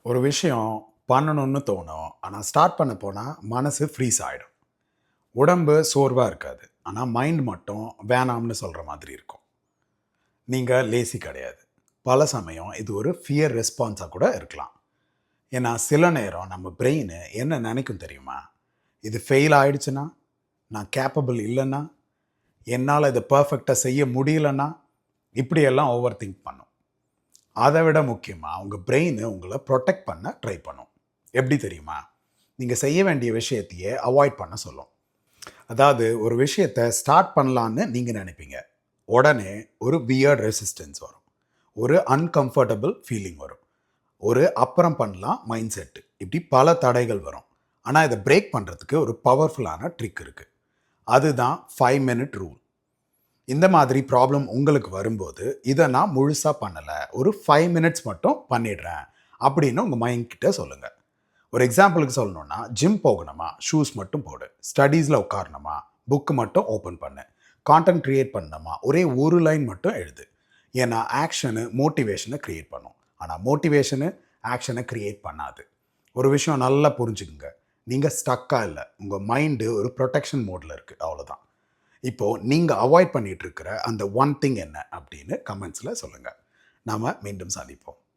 ஒரு விஷயம் பண்ணணும்னு தோணும். ஆனா ஸ்டார்ட் பண்ண போனா மனசு ஃப்ரீஸ் ஆயிடும். உடம்பு சோர்வா இருக்காது. ஆனா மைண்ட் மட்டும் வேணாம்னு சொல்ற மாதிரி இருக்கும். நீங்க லேசி கிடையாது. பல சமயம் இது ஒரு ஃபியர் ரெஸ்பான்ஸா கூட இருக்கலாம். ஏன்னா சில நேரம் நம்ம பிரெயின் என்ன நினைக்கும் தெரியுமா? இது ஃபெயில் ஆயிடுச்சுன்னா, நான் கேப்பபிள் இல்லன்னா, என்னால இத பெர்ஃபெக்ட்டா செய்ய முடியலன்னா, இப்படியெல்லாம் ஓவர் திங்க் பண்ணும். அதை விட முக்கியமா, உங்க பிரெயின் உங்கள புரொடெக்ட் பண்ண ட்ரை பண்ணும். எப்படி தெரியுமா? நீங்க செய்ய வேண்டிய விஷயத்தையே அவாய்ட் பண்ண சொல்லும். அதாவது ஒரு விஷயத்த ஸ்டார்ட் பண்ணலான்னு நீங்க நினைப்பீங்க. உடனே ஒரு வியர்ட் ரெசிஸ்டன்ஸ் வரும். ஒரு அன்கம்ஃபர்டபுள் ஃபீலிங் வரும். ஒரு அப்புறம் பண்ணலாம் மைண்ட் செட். இப்படி பல தடைகள் வரும். ஆனா இத பிரேக் பண்றதுக்கு ஒரு பவர்ஃபுல்லான ட்ரிக் இருக்கு. அதுதான் 5 மினிட் ரூல். இந்த மாதிரி ப்ராப்ளம் உங்களுக்கு வரும்போது, இத நான் முழுசா பண்ணல. ஒரு 5 மினிட்ஸ் மட்டும் பண்ணிடுறேன். அப்படின்னு உங்க மைண்ட் கிட்ட சொல்லுங்க. ஒரு எக்ஸாம்பிளுக்கு சொல்லணும்னா, ஜிம் போகணுமா? ஷூஸ் மட்டும் போடு. ஸ்டடீஸ்ல உட்காரணுமா? புக் மட்டும் ஓப்பன் பண்ணு. கான்டென்ட் கிரியேட் பண்ணணுமா? ஒரே ஒரு லைன் மட்டும் எழுது. ஏன்னா ஆக்ஷனு மோட்டிவேஷன கிரியேட் பண்ணும். ஆனா மோட்டிவேஷனு ஆக்ஷன கிரியேட் பண்ணாது. ஒரு விஷயம் நல்லா புரிஞ்சுக்குங்க. நீங்க ஸ்டக்கா இல்ல. உங்க மைண்டு ஒரு புரொடெக்ஷன் மோட்ல இருக்கு. அவ்வளோதான். இப்போ நீங்க அவாய்ட் பண்ணிட்டு இருக்கிற அந்த ஒன் திங் என்ன அப்படின்னு கமெண்ட்ஸ்ல சொல்லுங்க. நாம மீண்டும் சந்திப்போம்.